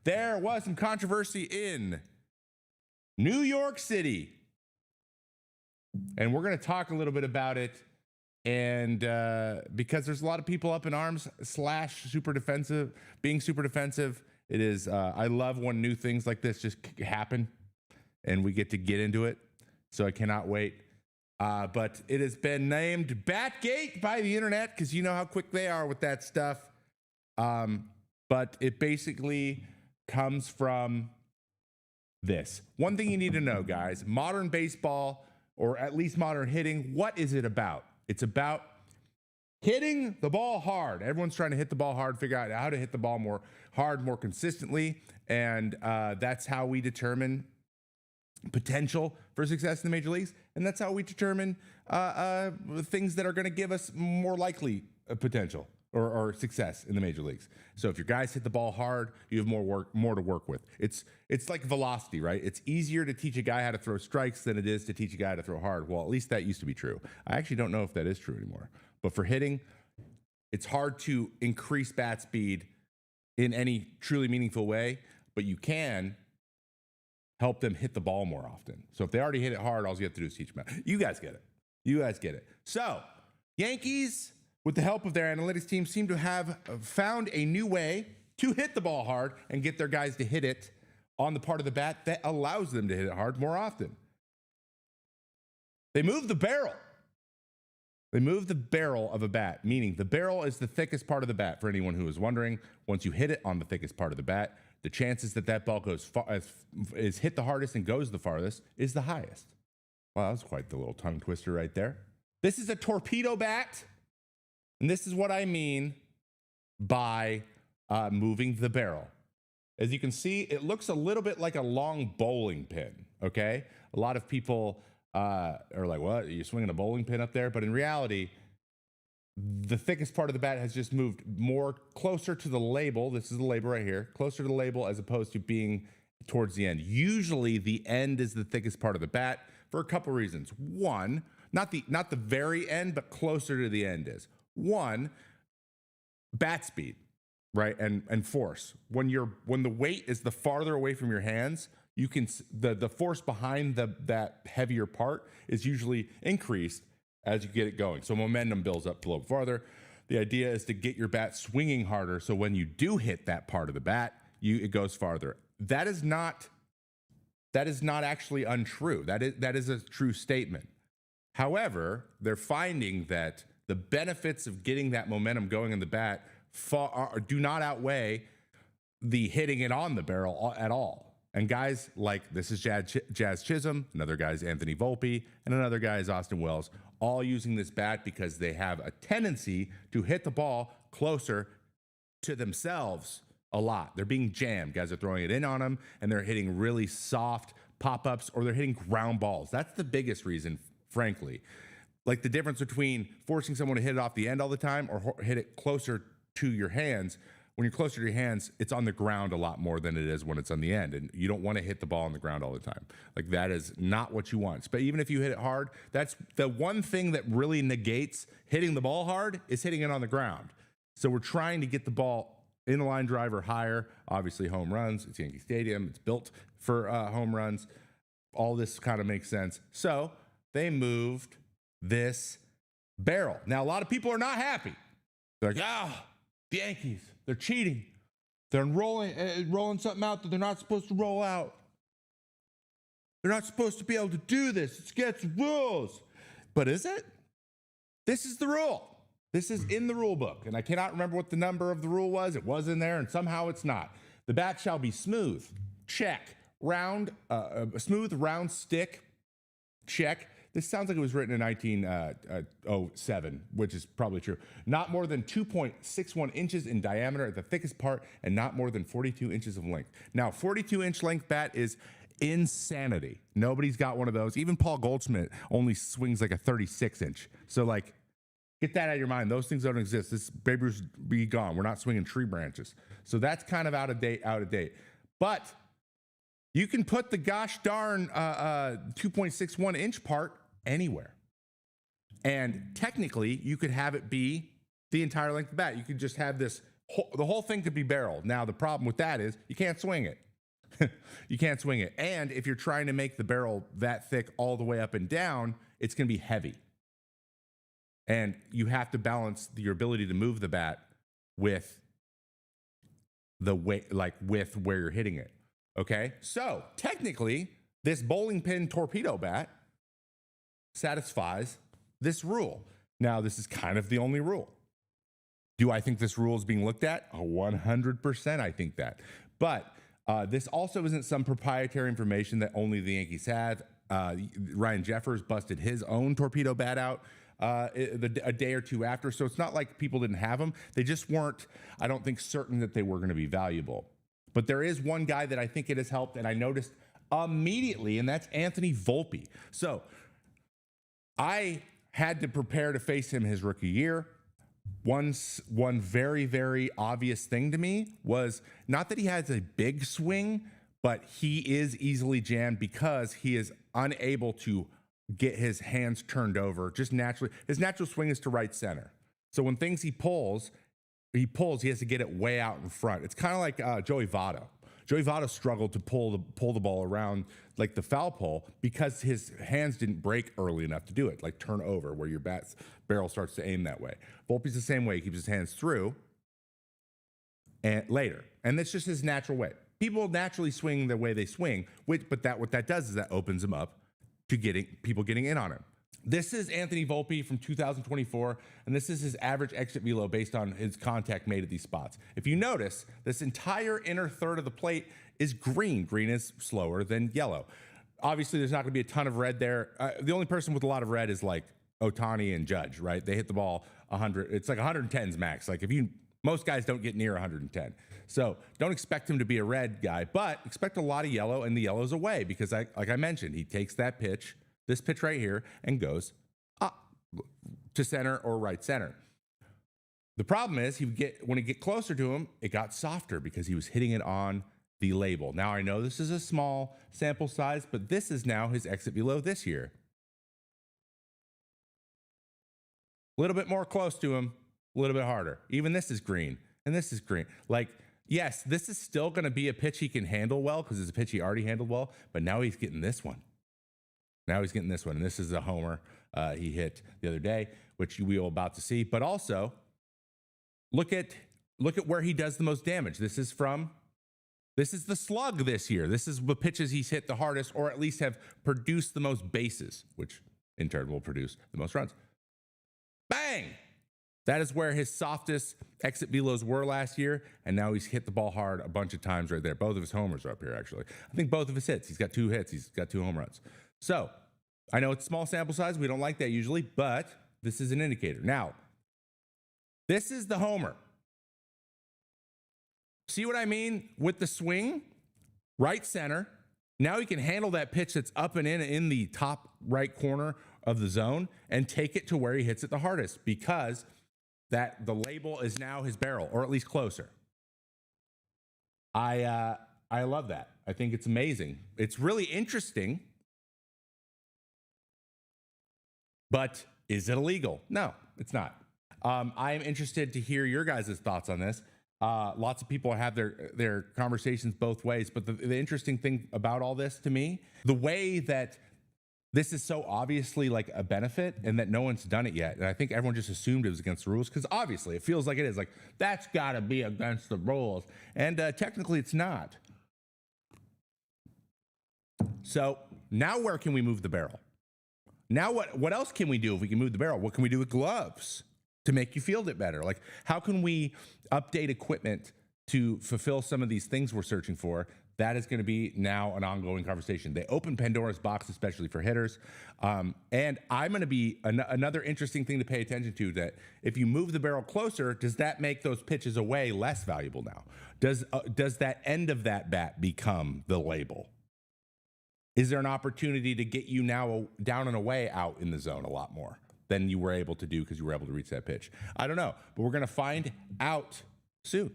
there was some controversy in New York City. And we're going to talk a little bit about it. And because there's a lot of people up in arms / super defensive, being super defensive. It is, I love when new things like this just happen and we get to get into it. So I cannot wait. But it has been named Batgate by the internet because you know how quick they are with that stuff. But it basically comes from this. One thing you need to know, guys, modern baseball, or at least modern hitting, what is it about? It's about hitting the ball hard. Everyone's trying to hit the ball hard, figure out how to hit the ball more hard, more consistently. And that's how we determine potential for success in the major leagues. And that's how we determine things that are going to give us more likely potential or success in the major leagues. So if your guys hit the ball hard, you have more to work with. It's like velocity, right? It's easier to teach a guy how to throw strikes than it is to teach a guy how to throw hard. Well, at least that used to be true. I actually don't know if that is true anymore. But for hitting, it's hard to increase bat speed in any truly meaningful way, but you can help them hit the ball more often. So if they already hit it hard, all you have to do is teach them how. You guys get it. You guys get it. So Yankees, with the help of their analytics team, seem to have found a new way to hit the ball hard and get their guys to hit it on the part of the bat that allows them to hit it hard more often. They move the barrel. They move the barrel of a bat, meaning the barrel is the thickest part of the bat. For anyone who is wondering, once you hit it on the thickest part of the bat, the chances that that ball goes is hit the hardest and goes the farthest is the highest. Well, that was quite the little tongue twister right there. This is a torpedo bat. And this is what I mean by moving the barrel. As you can see, it looks a little bit like a long bowling pin, okay? A lot of people are like, what? Are you swinging a bowling pin up there? But in reality, the thickest part of the bat has just moved more closer to the label. This is the label right here, closer to the label as opposed to being towards the end. Usually the end is the thickest part of the bat for a couple reasons. One, not the very end, but closer to the end is. One, bat speed, right? And force. When the weight is the farther away from your hands, you can the force behind that heavier part is usually increased as you get it going. So momentum builds up a little farther. The idea is to get your bat swinging harder, so when you do hit that part of the bat, it goes farther. That is not actually untrue. That is a true statement. However, they're finding that the benefits of getting that momentum going in the bat do not outweigh the hitting it on the barrel at all. And guys like, this is Jazz Chisholm, another guy's Anthony Volpi, and another guy is Austin Wells, all using this bat because they have a tendency to hit the ball closer to themselves a lot. They're being jammed. Guys are throwing it in on them, and they're hitting really soft pop-ups, or they're hitting ground balls. That's the biggest reason, frankly. Like the difference between forcing someone to hit it off the end all the time or hit it closer to your hands. When you're closer to your hands, it's on the ground a lot more than it is when it's on the end. And you don't want to hit the ball on the ground all the time. Like, that is not what you want. But even if you hit it hard, that's the one thing that really negates hitting the ball hard is hitting it on the ground. So we're trying to get the ball in a line drive or higher. Obviously, home runs. It's Yankee Stadium. It's built for home runs. All this kind of makes sense. So they moved this barrel. Now, a lot of people are not happy. They're like, the Yankees, they're cheating. They're rolling something out that they're not supposed to roll out. They're not supposed to be able to do this. It's against the rules. But is it? This is the rule. This is in the rule book. And I cannot remember what the number of the rule was. It was in there, and somehow it's not. The bat shall be smooth. Check. Round, smooth, round stick. Check. This sounds like it was written in 1907, which is probably true. Not more than 2.61 inches in diameter at the thickest part, and not more than 42 inches of length. Now, 42-inch length bat is insanity. Nobody's got one of those. Even Paul Goldschmidt only swings like a 36-inch. So, like, get that out of your mind. Those things don't exist. This Babe Ruth be gone. We're not swinging tree branches. So that's kind of out of date. But you can put the gosh darn 2.61 inch part anywhere. And technically, you could have it be the entire length of the bat. You could just have this The whole thing could be barrel. Now, the problem with that is you can't swing it. You can't swing it. And if you're trying to make the barrel that thick all the way up and down, it's going to be heavy. And you have to balance your ability to move the bat with the weight, like with where you're hitting it. Okay. So technically, this bowling pin torpedo bat satisfies this rule. Now, this is kind of the only rule. Do I think this rule is being looked at? 100% I think that. But this also isn't some proprietary information that only the Yankees have. Ryan Jeffers busted his own torpedo bat out a day or two after. So it's not like people didn't have them. They just weren't, I don't think, certain that they were going to be valuable. But there is one guy that I think it has helped, and I noticed immediately, and that's Anthony Volpi. So I had to prepare to face him his rookie year. One very, very obvious thing to me was not that he has a big swing, but he is easily jammed because he is unable to get his hands turned over just naturally. His natural swing is to right center. So when things he pulls, he has to get it way out in front. It's kind of like Joey Votto. Joey Votto struggled to pull the ball around like the foul pole because his hands didn't break early enough to do it, like turn over where your barrel starts to aim that way. Volpe's the same way. He keeps his hands through and later. And that's just his natural way. People naturally swing the way they swing, but what that does is that opens them up to people getting in on him. This is Anthony Volpi from 2024, and this is his average exit velo based on his contact made at these spots. If you notice, this entire inner third of the plate is green. Green is slower than yellow. Obviously, there's not going to be a ton of red there. The only person with a lot of red is like Ohtani and Judge, right? They hit the ball 100. It's like 110s max. Like most guys don't get near 110. So don't expect him to be a red guy, but expect a lot of yellow, and the yellow's away because, like I mentioned, he takes that pitch, this pitch right here, and goes up to center or right center. The problem is when he get closer to him, it got softer because he was hitting it on the label. Now, I know this is a small sample size, but this is now his exit velo this year. A little bit more close to him, a little bit harder. Even this is green, and this is green. Like, yes, this is still going to be a pitch he can handle well because it's a pitch he already handled well, but now he's getting this one. Now he's getting this one, and this is a homer he hit the other day, which we will about to see. But also, look at where he does the most damage. This is the slug this year. This is the pitches he's hit the hardest, or at least have produced the most bases, which in turn will produce the most runs. Bang! That is where his softest exit velos were last year, and now he's hit the ball hard a bunch of times right there. Both of his homers are up here, actually. I think both of his hits. He's got 2 hits. He's got 2 home runs. So I know it's small sample size. We don't like that usually, but this is an indicator. Now, this is the homer. See what I mean with the swing? Right center. Now he can handle that pitch that's up and in the top right corner of the zone and take it to where he hits it the hardest because that the label is now his barrel, or at least closer. I love that. I think it's amazing. It's really interesting. But is it illegal? No, it's not. I am interested to hear your guys' thoughts on this. Lots of people have their conversations both ways, but the interesting thing about all this to me, the way that this is so obviously like a benefit and that no one's done it yet. And I think everyone just assumed it was against the rules because obviously it feels like it is. Like, that's got to be against the rules. And technically it's not. So now where can we move the barrel? Now what else can we do if we can move the barrel? What can we do with gloves to make you field it better? Like, how can we update equipment to fulfill some of these things we're searching for? That is going to be now an ongoing conversation. They open Pandora's box, especially for hitters. And I'm going to be another interesting thing to pay attention to, that if you move the barrel closer, does that make those pitches away less valuable now? Does that end of that bat become the label? Is there an opportunity to get you now down and away out in the zone a lot more than you were able to do because you were able to reach that pitch? I don't know, but we're going to find out soon.